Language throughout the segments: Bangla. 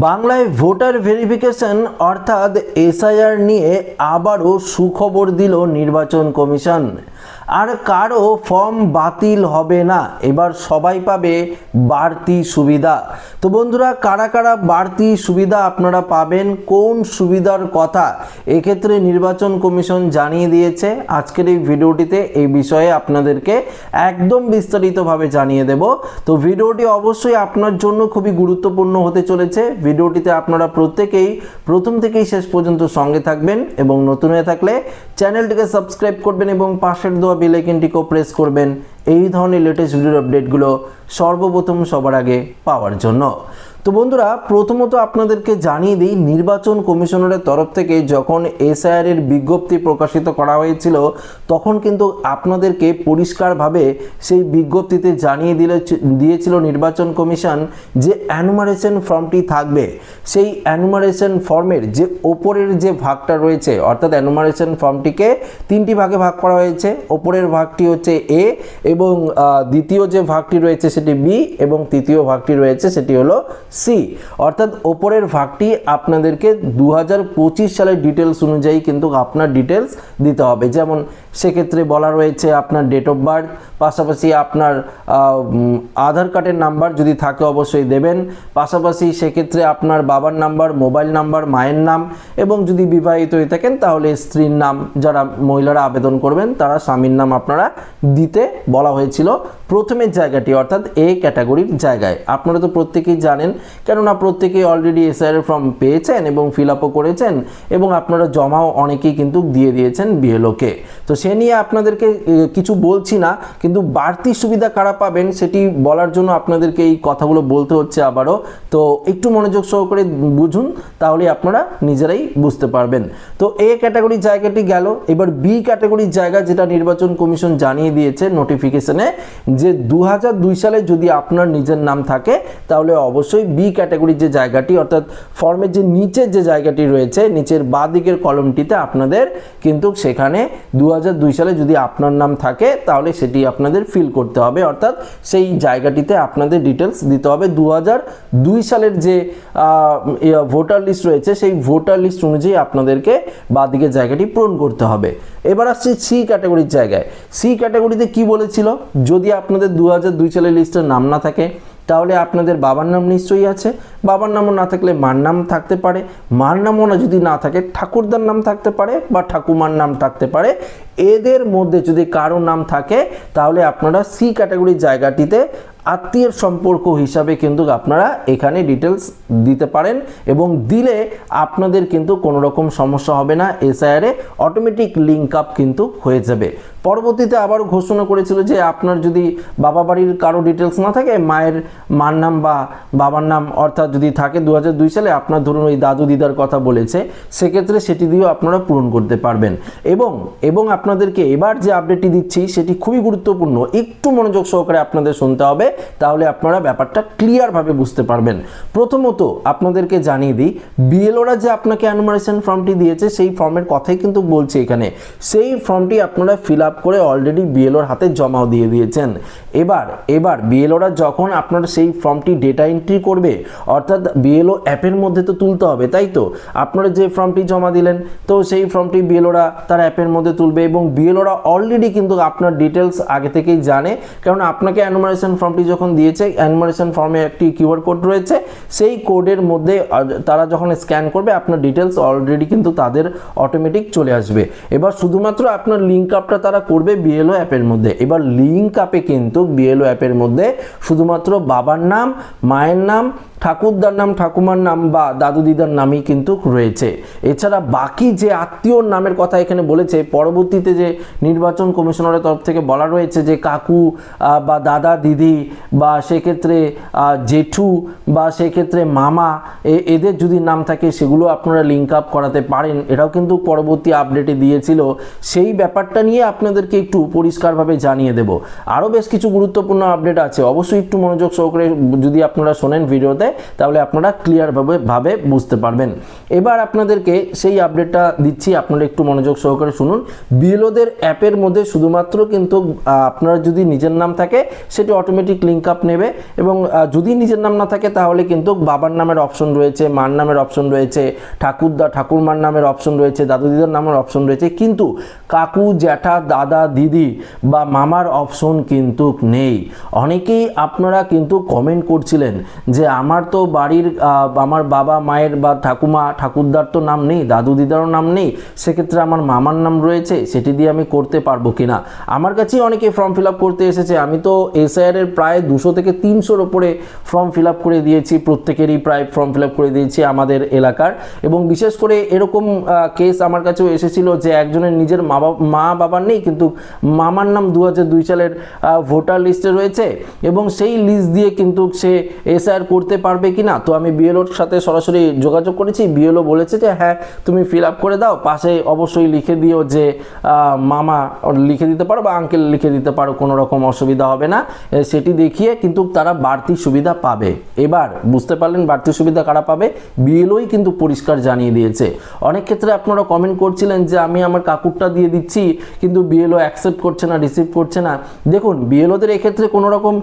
বাংলায় ভোটার ভেরিফিকেশন অর্থাৎ এসআইআর নিয়ে আবারও সুখবর দিল নির্বাচন কমিশন। আর কারো ফর্ম বাতিল হবে না, এবার সবাই পাবে বাড়তি সুবিধা। তো বন্ধুরা, কারা কারা বাড়তি সুবিধা আপনারা পাবেন, কোন সুবিধার কথা এক্ষেত্রে নির্বাচন কমিশন জানিয়ে দিয়েছে। আজকের এই ভিডিওটিতে এই বিষয়ে আপনাদেরকে একদম বিস্তারিতভাবে জানিয়ে দেব। তো ভিডিওটি অবশ্যই আপনার জন্য খুবই গুরুত্বপূর্ণ হতে চলেছে। ভিডিওটিতে আপনারা প্রত্যেকেই প্রথম থেকেই শেষ পর্যন্ত সঙ্গে থাকবেন এবং নতুন হয়ে থাকলে চ্যানেলটিকে সাবস্ক্রাইব করবেন এবং পাশের দেওয়া বেল আইকনটিকেও প্রেস করবেন এই ধরনের লেটেস্ট ভিডিওর আপডেটগুলো সর্বপ্রথম সবার আগে পাওয়ার জন্য। তো বন্ধুরা, প্রথমত আপনাদেরকে জানিয়ে দিই, নির্বাচন কমিশনারের তরফ থেকে যখন এসআইআর এর বিজ্ঞপ্তি প্রকাশিত করা হয়েছিল তখন কিন্তু আপনাদেরকে পরিষ্কারভাবে সেই বিজ্ঞপ্তিতে জানিয়ে দিয়েছিল নির্বাচন কমিশন যে অ্যানুমারেশন ফর্মটি থাকবে। সেই অ্যানুমারেশন ফর্মের যে ওপরের যে ভাগটা রয়েছে, অর্থাৎ অ্যানুমারেশন ফর্মটিকে তিনটি ভাগে ভাগ করা হয়েছে। ওপরের ভাগটি হচ্ছে এ এবং দ্বিতীয় যে ভাগটি রয়েছে সেটি বি এবং তৃতীয় ভাগটি রয়েছে সেটি হলো সি। অর্থাৎ ওপরের ভাগটি আপনাদেরকে 2025 সালের ডিটেলস অনুযায়ী কিন্তু আপনার ডিটেলস দিতে হবে। যেমন সেক্ষেত্রে বলা রয়েছে আপনার ডেট অফ বার্থ, পাশাপাশি আপনার আধার কার্ডের নাম্বার যদি থাকে অবশ্যই দেবেন, পাশাপাশি সেক্ষেত্রে আপনার বাবার নাম্বার, মোবাইল নাম্বার, মায়ের নাম এবং যদি বিবাহিত হয়ে থাকেন তাহলে স্ত্রীর নাম, যারা মহিলারা আবেদন করবেন তারা স্বামীর নাম আপনারা দিতে বলা হয়েছিল প্রথমের জায়গাটি, অর্থাৎ এ ক্যাটাগরির জায়গায়। আপনারা তো প্রত্যেকেই জানেন, কেননা প্রত্যেকেই অলরেডি এসআইআর ফর্ম পেয়েছেন এবং ফিল আপও করেছেন এবং আপনারা জমাও অনেকেই কিন্তু দিয়ে দিয়েছেন বিএলওকে। তো সে নিয়ে আপনাদেরকে কিছু বলছি না, কিন্তু বাড়তি সুবিধা কারা পাবেন সেটি বলার জন্য আপনাদেরকে এই কথাগুলো বলতে হচ্ছে আবারও। তো একটু মনোযোগ সহকারে বুঝুন, তাহলে আপনারা নিজেরাই বুঝতে পারবেন। তো এ ক্যাটাগরির জায়গাটি গেল। এবার বি ক্যাটাগরির জায়গা, যেটা নির্বাচন কমিশন জানিয়ে দিয়েছে নোটিফিকেশনে, যে 2002 সালে যদি আপনার নিজের নাম থাকে তাহলে অবশ্যই বি ক্যাটাগরির যে জায়গাটি, অর্থাৎ ফর্মের যে নিচের যে জায়গাটি রয়েছে, নিচের বাঁ দিকের কলমটিতে আপনাদের কিন্তু সেখানে 2002 সালে যদি আপনার নাম থাকে তাহলে সেটি আপনাদের ফিল করতে হবে, অর্থাৎ সেই জায়গাটিতে আপনাদের ডিটেলস দিতে হবে। 2002 সালের যে ভোটার লিস্ট রয়েছে সেই ভোটার লিস্ট অনুযায়ী আপনাদেরকে বাঁ দিকের জায়গাটি পূরণ করতে হবে। এবার আসছে সি ক্যাটাগরির জায়গায়। সি ক্যাটাগরিতে কি বলেছিল, যদি আপনাদের 2002 সালের লিস্টের নাম না থাকে তাহলে আপনাদের বাবার নাম নিশ্চয়ই আছে, বাবার নামও না থাকলে মার নাম থাকতে পারে, মার নামও না যদি না থাকে ঠাকুরদার নাম থাকতে পারে বা ঠাকুমার নাম থাকতে পারে। এদের মধ্যে যদি কারো নাম থাকে তাহলে আপনারা সি ক্যাটাগরির জায়গাটিতে আত্মীয়ের সম্পর্ক হিসাবে কিন্তু আপনারা এখানে ডিটেলস দিতে পারেন এবং দিলে আপনাদের কিন্তু কোনো রকম সমস্যা হবে না, এসআইআর এ অটোমেটিক লিঙ্ক আপ কিন্তু হয়ে যাবে। পরবর্তীতে আবার ঘোষণা করেছিল যে আপনার যদি বাবা বাড়ির কারো ডিটেলস না থাকে, মার নাম বা বাবার নাম অর্থাৎ যদি থাকে 2002 সালে, আপনার ধরুন ওই দাদু দিদার কথা বলেছে, সেক্ষেত্রে সেটি দিয়েও আপনারা পূরণ করতে পারবেন। এবং আপনাদেরকে এবার যে আপডেটটি দিচ্ছি সেটি খুবই গুরুত্বপূর্ণ, একটু মনোযোগ সহকারে আপনাদের শুনতে হবে, তাহলে আপনারা ব্যাপারটা ক্লিয়ারভাবে বুঝতে পারবেন। প্রথমত আপনাদেরকে জানিয়ে দিই, বিএলওরা যে আপনাকে অ্যানুমারেশন ফর্মটি দিয়েছে সেই ফর্মের কথাই কিন্তু বলছে এখানে। সেই ফর্মটি আপনারা ফিল আপ করে অলরেডি বিএলওর হাতে জমাও দিয়ে দিয়েছেন। এবার বিএলওরা যখন আপনার সেই ফর্মটি ডেটা এন্ট্রি করবে, অর্থাৎ বিএলও অ্যাপের মধ্যে তো তুলতে হবে, তাই তো আপনারা যে ফর্মটি জমা দিলেন তো সেই ফর্মটি বিএলওরা তার অ্যাপের মধ্যে তুলবে এবং বিএলওরা অলরেডি কিন্তু আপনার ডিটেলস আগে থেকেই জানে, কারণ আপনাকে অ্যানুমারেশন ফর্মটি যখন দিয়েছে, অ্যানুমারেশন ফর্মে একটি কিউআর কোড রয়েছে, সেই কোডের মধ্যে তারা যখন স্ক্যান করবে আপনার ডিটেলস অলরেডি কিন্তু তাদের অটোমেটিক চলে আসবে। এবার শুধুমাত্র আপনার লিঙ্ক আপটা তারা করবে বিএলও অ্যাপের মধ্যে। এবার লিঙ্ক আপে কিন্তু বিএলও অ্যাপের মধ্যে শুধুমাত্র বাবার নাম, মায়ের নাম, ঠাকুরদার নাম, ঠাকুমার নাম বা দাদু দিদার নামই কিন্তু রয়েছে। এছাড়া বাকি যে আত্মীয়র নামের কথা এখানে বলেছে, পরবর্তীতে যে নির্বাচন কমিশনারের তরফ থেকে বলা রয়েছে যে কাকু বা দাদা দিদি বা সেক্ষেত্রে জেঠু বা সেক্ষেত্রে মামা, এদের যদি নাম থাকে সেগুলো আপনারা লিঙ্ক আপ করাতে পারেন। এটাও কিন্তু পরবর্তী আপডেটে দিয়েছিল। সেই ব্যাপারটা নিয়ে আপনাদেরকে একটু পরিষ্কারভাবে জানিয়ে দেব। আরও বেশ কিছু গুরুত্বপূর্ণ আপডেট আছে, অবশ্যই একটু মনোযোগ সহকারে যদি আপনারা শোনেন ভিডিওতে তাহলে আপনারা ক্লিয়ারভাবে বুঝতে পারবেন। এবার আপনাদেরকে সেই আপডেটটা দিচ্ছি, আপনারা একটু মনোযোগ সহকারে শুনুন। বিএলওদের অ্যাপের মধ্যে শুধুমাত্র কিন্তু আপনার যদি নিজের নাম থাকে সেটি অটোমেটিক লিঙ্ক আপ নেবে, এবং যদি নিজের নাম না থাকে তাহলে কিন্তু বাবার নামের অপশন রয়েছে, মার নামের অপশন রয়েছে, ঠাকুরদা ঠাকুরমার নামের অপশন রয়েছে, দাদু দিদার নামের অপশন রয়েছে, কিন্তু কাকু জ্যাঠা দাদা দিদি বা মামার অপশন কিন্তু নেই। অনেকেই আপনারা কিন্তু কমেন্ট করছিলেন যে আমার তো বাড়ির আমার বাবা মায়ের বা ঠাকুমা ঠাকুরদার তো নাম নেই, দাদু দিদারও নাম নেই, সেক্ষেত্রে আমার মামার নাম রয়েছে, সেটি দিয়ে আমি করতে পারবো কিনা। আমার কাছেই অনেকে ফর্ম ফিল আপ করতে এসেছে। আমি তো এসআইআর এর প্রায় 200 থেকে 300-র ওপরে ফর্ম ফিল আপ করে দিয়েছি, প্রত্যেকেরই প্রায় ফর্ম ফিল আপ করে দিয়েছি আমাদের এলাকার। এবং বিশেষ করে এরকম কেস আমার কাছেও এসেছিল যে একজনের নিজের মা বাবার নেই, কিন্তু মামার নাম 2002 সালের ভোটার লিস্টে রয়েছে, এবং সেই লিস্ট দিয়ে কিন্তু সে এসআইআর করতে পারবে কিনা। তো আমি বিএলওর সাথে সরাসরি যোগাযোগ করেছি, বিএলও বলেছে যে হ্যাঁ তুমি ফিল আপ করে দাও, পাশে অবশ্যই লিখে দিও যে মামা লিখে দিতে পারো বা আঙ্কেল লিখে দিতে পারো, কোনো রকম অসুবিধা হবে না। সেটি দেখিয়ে কিন্তু তারা বাড়তি সুবিধা পাবে। এবার বুঝতে পারলেন বাড়তি সুবিধা কারা পাবে, বিএলওই কিন্তু পরিষ্কার জানিয়ে দিয়েছে। অনেক ক্ষেত্রে আপনারা কমেন্ট করছিলেন যে আমি আমার কাকুরটা দিয়ে দিচ্ছি কিন্তু বিএলও অ্যাকসেপ্ট করছে না, রিসিভ করছে না। দেখুন বিএলওদের এক্ষেত্রে কোনো রকম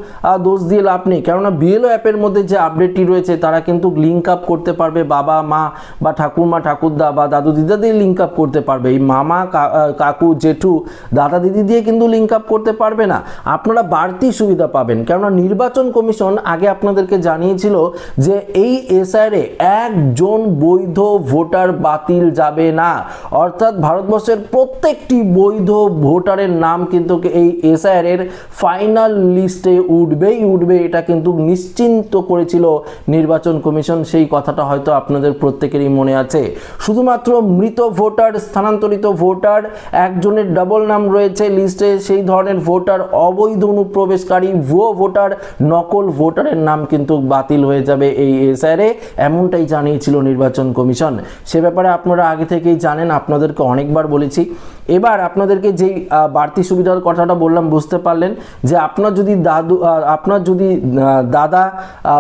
দোষ দিয়ে লাভ নেই, কেননা বিএলও অ্যাপের মধ্যে যে আপডেটটি রয়েছে তারা কিন্তু লিঙ্ক আপ করতে পারবে বাবা মা বা ঠাকুরমা ঠাকুরদা বা দাদু দিদা দিয়ে লিঙ্ক আপ করতে পারবে। এই মামা কাকু জেঠু দাদা দিদি দিয়ে কিন্তু লিঙ্ক আপ করতে পারবে না। আপনারা বাড়তি সুবিধা পাবেন, কেননা নির্বাচন কমিশন আগে আপনাদেরকে জানিয়েছিল যে এই এসআইআরে একজন বৈধ ভোটার বাতিল যাবে না, অর্থাৎ ভারতবর্ষের প্রত্যেকটি বৈধ ভোটারের নাম কিন্তু এই এসআইআর এর ফাইনাল লিস্টে উঠবে, এটা কিন্তু নিশ্চিন্ত করেছিল নির্বাচন কমিশন। সেই কথাটা হয়তো আপনাদের প্রত্যেকেরই মনে আছে। শুধুমাত্র মৃত ভোটার, স্থানান্তরিত ভোটার, একজনের ডাবল নাম রয়েছে লিস্টে সেই ধরনের ভোটার, অবৈধ অনুপ্রবেশকারী, ভুয়ো ভোটার, নকল ভোটারের নাম কিন্তু বাতিল হয়ে যাবে এই এসআইআর এ, এমনটাই জানিয়েছিল নির্বাচন কমিশন। সে ব্যাপারে আপনারা আগে থেকেই জানেন, আপনাদেরকে অনেকবার বলেছি। এবার আপনাদেরকে যেই বাড়তি সুবিধার কথাটা বললাম বুঝতে পারলেন যে আপনার যদি দাদা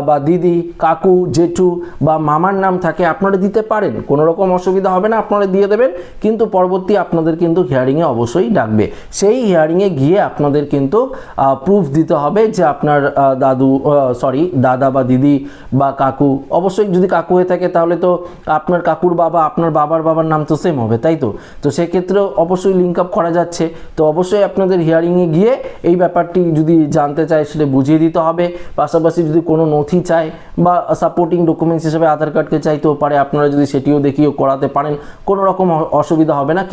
বা দিদি কাকু জেঠু বা মামার নাম থাকে আপনারা দিতে পারেন, কোনো রকম অসুবিধা হবে না, আপনারা দিয়ে দেবেন। কিন্তু পরবর্তী আপনাদের কিন্তু হিয়ারিংয়ে অবশ্যই ডাকবে। সেই হিয়ারিংয়ে গিয়ে আপনাদের কিন্তু প্রুফ দিতে হবে যে আপনার দাদা বা দিদি বা কাকু, অবশ্যই যদি কাকু হয়ে থাকে তাহলে তো আপনার কাকুর বাবা আপনার বাবার নাম তো সেম হবে, তাই তো। তো সেক্ষেত্রেও অবশ্যই লিঙ্ক আপ করা যাচ্ছে। তো অবশ্যই আপনাদের হিয়ারিংয়ে গিয়ে এই ব্যাপারটি যদি জানতে চায় সেটা বুঝিয়ে দিতে হবে। পাশাপাশি যদি কোনো নথি চায় বা সাপোর্টিং ডকুমেন্টস হিসেবে আধার কার্ডকে চাইতেও পারে, আপনারা যদি সেটিও দেখিয়ে করাতে পারেন কোনো রকম অসুবিধা হবে না।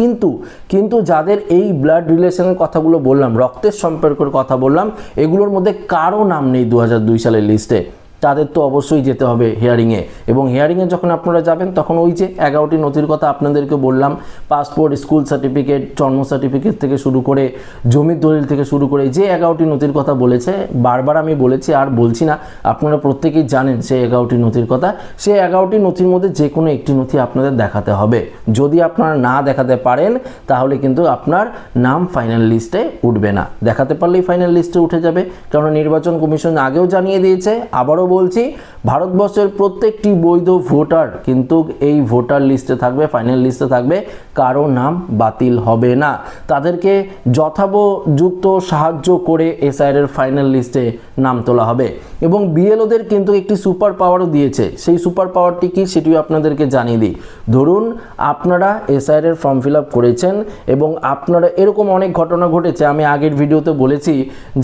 কিন্তু যাদের এই ব্লাড রিলেশনের কথাগুলো বললাম, রক্তের সম্পর্কের কথা বললাম, এগুলোর মধ্যে কারো নাম নেই 2002 সালের লিস্টে, তাদের তো অবশ্যই যেতে হবে হিয়ারিংয়ে। এবং হিয়ারিংয়ে যখন আপনারা যাবেন তখন ওই যে 11টি নথির কথা আপনাদেরকে বললাম, পাসপোর্ট, স্কুল সার্টিফিকেট, জন্ম সার্টিফিকেট থেকে শুরু করে জমির দলিল থেকে শুরু করে যে 11টি নথির কথা বলেছে, বারবার আমি বলেছি আর বলছি না, আপনারা প্রত্যেকেই জানেন সেই 11টি নথির কথা। সেই 11টি নথির মধ্যে যে কোনো একটি নথি আপনাদের দেখাতে হবে। যদি আপনারা না দেখাতে পারেন তাহলে কিন্তু আপনার নাম ফাইনাল লিস্টে উঠবে না। দেখাতে পারলেই ফাইনাল লিস্টে উঠে যাবে, কারণ নির্বাচন কমিশন আগেও জানিয়ে দিয়েছে, আবারও বলছি, ভারতবর্ষের প্রত্যেকটি বৈধ ভোটার কিন্তু এই ভোটার লিস্টে থাকবে, ফাইনাল লিস্টে থাকবে, কারো নাম বাতিল হবে না। তাদেরকে যথাযথ সাহায্য করে এসআইআর এর ফাইনাল লিস্টে নাম তোলা হবে। এবং বিএলওদের কিন্তু একটি সুপার পাওয়ারও দিয়েছে। সেই সুপার পাওয়ারটি কি সেটিও আপনাদেরকে জানিয়ে দিই। ধরুন আপনারা এসআইআর এর ফর্ম ফিল আপ করেছেন এবং আপনারা এরকম অনেক ঘটনা ঘটেছে, আমি আগের ভিডিওতে বলেছি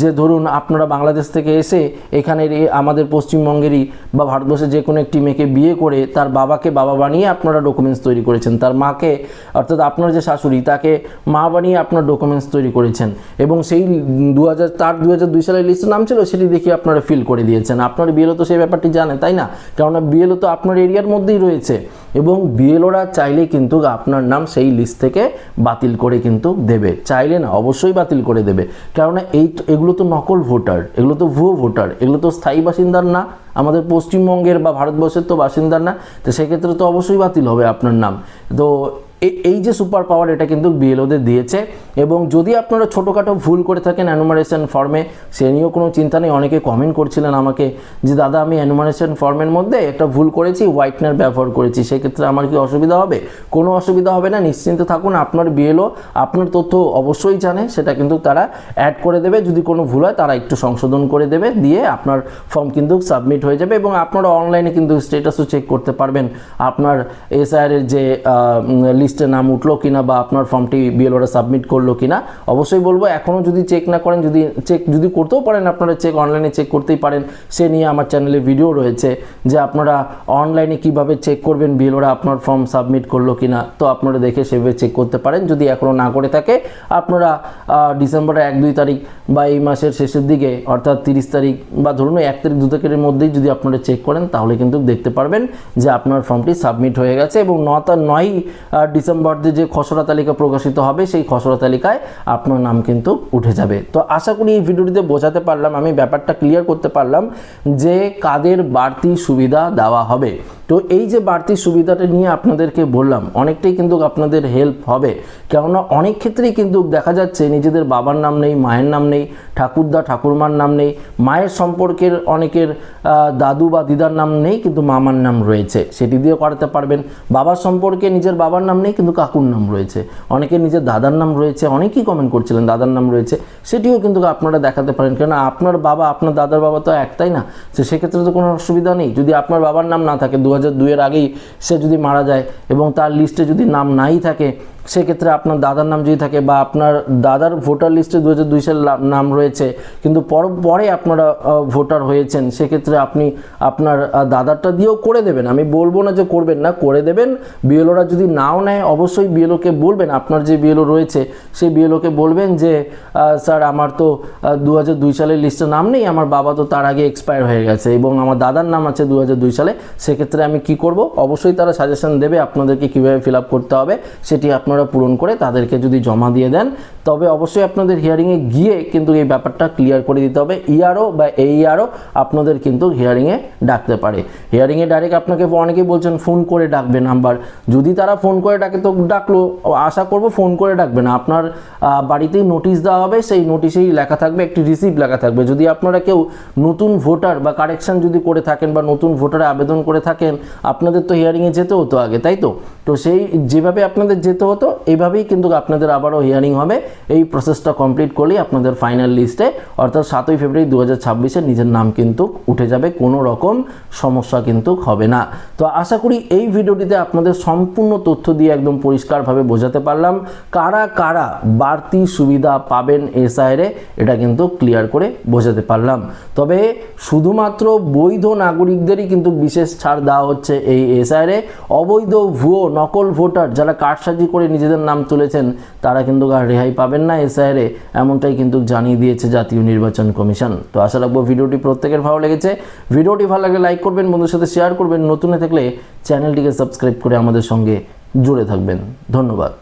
যে ধরুন আপনারা বাংলাদেশ থেকে এসে এখানে আমাদের পশ্চিমবঙ্গেরই বা ভারতবর্ষের যে কোনো একটি মেয়েকে বিয়ে করে তার বাবাকে বাবা বানিয়ে আপনারা ডকুমেন্টস তৈরি করেছেন, তার মাকে অর্থাৎ আপনার যে শাশুড়ি তাকে মা বানিয়ে আপনার ডকুমেন্টস তৈরি করেছেন, এবং সেই 2002 সালের লিস্টে নাম ছিল সেটি দেখিয়ে আপনারা ফিল করে দিয়েছেন। আপনার বিএলও তো সেই ব্যাপারটি জানে, তাই না? কেননা বিএলও তো আপনার এরিয়ার মধ্যেই রয়েছে, এবং বিএলওরা চাইলে কিন্তু আপনার নাম সেই লিস্ট থেকে বাতিল করে কিন্তু দেবে, চাইলে না অবশ্যই বাতিল করে দেবে। কেননা এগুলো তো নকল ভোটার, এগুলো তো ভুয়ো ভোটার, এগুলো তো স্থায়ী বাসিন্দার না, আমাদের পশ্চিমবঙ্গের বা ভারতবর্ষের তো বাসিন্দার না। তো সেক্ষেত্রে তো অবশ্যই বাতিল হবে আপনার নাম। তো এই যে সুপার পাওয়ার এটা কিন্তু বিএলওদের দিয়েছে। এবং যদি আপনারা ছোটোখাটো ভুল করে থাকেন অ্যানুমারেশন ফর্মে, সে নিয়েও কোনো চিন্তা নেই। অনেকে কমেন্ট করছিলেন আমাকে যে দাদা আমি অ্যানুমারেশন ফর্মের মধ্যে একটা ভুল করেছি, হোয়াইটনার ব্যবহার করেছি, সেক্ষেত্রে আমার কি অসুবিধা হবে? কোনো অসুবিধা হবে না, নিশ্চিন্তে থাকুন। আপনার বিএলও আপনার তথ্য অবশ্যই জানে, সেটা কিন্তু তারা অ্যাড করে দেবে। যদি কোনো ভুল হয় তারা একটু সংশোধন করে দেবে, দিয়ে আপনার ফর্ম কিন্তু সাবমিট হয়ে যাবে। এবং আপনারা অনলাইনে কিন্তু স্ট্যাটাসও চেক করতে পারবেন, আপনার এসআইআরের যে লিস্টে নাম উঠলো কিনা বা আপনার ফর্মটি বিএলওরা সাবমিট করলো কিনা। অবশ্যই বলবো এখনও যদি চেক না করেন, যদি করতেও পারেন, আপনারা অনলাইনে চেক করতেই পারেন। সে নিয়ে আমার চ্যানেলে ভিডিও রয়েছে যে আপনারা অনলাইনে কিভাবে চেক করবেন বিএলওরা আপনার ফর্ম সাবমিট করলো কিনা। তো আপনারা দেখে সেভাবে চেক করতে পারেন। যদি এখনও না করে থাকে আপনারা ডিসেম্বরের 1-2 তারিখ বা এই মাসের শেষের দিকে অর্থাৎ 30 তারিখ বা ধরুন 1 তারিখ 2 তারিখের মধ্যেই যদি আপনারা চেক করেন তাহলে কিন্তু দেখতে পারবেন যে আপনার ফর্মটি সাবমিট হয়ে গেছে। এবং 9 ডিসেম্বর যে খসড়া তালিকা প্রকাশিত হবে সেই খসড়া তালিকায় আপনার নাম কিন্তু উঠে যাবে। তো আশা করি এই ভিডিওটিতে বোঝাতে পারলাম, আমি ব্যাপারটা ক্লিয়ার করতে পারলাম যে কাদের বাড়তি সুবিধা দেওয়া হবে। তো এই যে বাড়তি সুবিধাটা নিয়ে আপনাদেরকে বললাম, অনেকটাই কিন্তু আপনাদের হেল্প হবে। কেননা অনেক ক্ষেত্রেই কিন্তু দেখা যাচ্ছে নিজেদের বাবার নাম নেই, মায়ের নাম নেই, ঠাকুরদা ঠাকুরমার নাম নেই, মায়ের সম্পর্কের অনেকের দাদু বা দিদার নাম নেই কিন্তু মামার নাম রয়েছে, সেটি দিয়ে করাতে পারবেন। বাবার সম্পর্কে নিজের বাবার নাম নেই কিন্তু কাকুর নাম রয়েছে, অনেকের নিজের দাদার নাম রয়েছে, অনেকেই কমেন্ট করছিলেন দাদার নাম রয়েছে, সেটিও কিন্তু আপনারা দেখাতে পারেন। কেননা আপনার বাবা আপনার দাদার বাবা তো এক, তাই না? তো সেক্ষেত্রে তো কোনো অসুবিধা নেই। যদি আপনার বাবার নাম না থাকে, 2002-এর আগেই সে যদি মারা যায় এবং তার লিস্টে যদি নাম নাই থাকে, সেক্ষেত্রে আপনার দাদার নাম যদি থাকে বা আপনার দাদার ভোটার লিস্টে 2002 সালের নাম রয়েছে কিন্তু পরে আপনারা ভোটার হয়েছেন, সেক্ষেত্রে আপনি আপনার দাদারটা দিয়েও করে দেবেন। আমি বলবো না যে করবেন না, করে দেবেন। বিএলওরা যদি নাও নেয় অবশ্যই বিএলওকে বলবেন, আপনার যে বিএলও রয়েছে সেই বিএলওকে বলবেন যে স্যার আমার তো 2002 সালের লিস্টে নাম নেই, আমার বাবা তো তার আগে এক্সপায়ার হয়ে গেছে এবং আমার দাদার নাম আছে 2002 সালে, সেক্ষেত্রে আমি কি করব? অবশ্যই তারা সাজেশন দেবে আপনাদেরকে কীভাবে ফিল আপ করতে হবে, সেটি আপনারা পূরণ করে তাদেরকে যদি জমা দিয়ে দেন তবে অবশ্যই আপনাদের হিয়ারিংয়ে গিয়ে কিন্তু এই ব্যাপারটা ক্লিয়ার করে দিতে হবে। ইআরও বা এইআরও আপনাদের কিন্তু হিয়ারিংয়ে ডাকতে পারে। হিয়ারিংয়ে ডাইরেক্ট আপনাকে অনেকেই বলছেন ফোন করে ডাকবে নাম্বার, যদি তারা ফোন করে ডাকে তো ডাকলো, আশা করব ফোন করে ডাকবে না, আপনার বাড়িতেই নোটিশ দেওয়া হবে, সেই নোটিশেই লেখা থাকবে, একটি রিসিপ্ট লেখা থাকবে। যদি আপনারা কেউ নতুন ভোটার বা কারেকশন যদি করে থাকেন বা নতুন ভোটারে আবেদন করে থাকেন, আপনাদের তো হিয়ারিংয়ে যেতে হতো আগে, তাই তো? তো সেই যেভাবে আপনাদের যেতে হতো এইভাবেই কিন্তু আপনাদের আবারও হিয়ারিং হবে। এই প্রসেসটা কমপ্লিট করলেই আপনাদের ফাইনাল লিস্টে অর্থাৎ 7ই ফেব্রুয়ারি 2026-এ নিজের নাম কিন্তু উঠে যাবে, কোনো রকম সমস্যা কিন্তু হবে না। তো আশা করি এই ভিডিওটিতে আপনাদের সম্পূর্ণ তথ্য দিয়ে একদম পরিষ্কারভাবে বোঝাতে পারলাম কারা কারা বাড়তি সুবিধা পাবেন এসআইআরে, এটা কিন্তু ক্লিয়ার করে বোঝাতে পারলাম। তবে শুধুমাত্র বৈধ নাগরিকদেরই কিন্তু বিশেষ ছাড় দেওয়া হচ্ছে এই এসআইআরে। অবৈধ ভুয়ো নকল ভোটার যারা কারসাজি করে নিজেদের নাম তুলেছেন তারা কিন্তু আর রেহাই পাবেন না এসআইআরে, এমনটাই কিন্তু জানিয়ে দিয়েছে জাতীয় নির্বাচন কমিশন। তো আশা রাখবো ভিডিওটি প্রত্যেকের ভালো লেগেছে। ভিডিওটি ভালো লাগলে লাইক করবেন, বন্ধুদের সাথে শেয়ার করবেন, নতুন থাকলে চ্যানেলটিকে সাবস্ক্রাইব করে আমাদের সঙ্গে জুড়ে থাকবেন। ধন্যবাদ।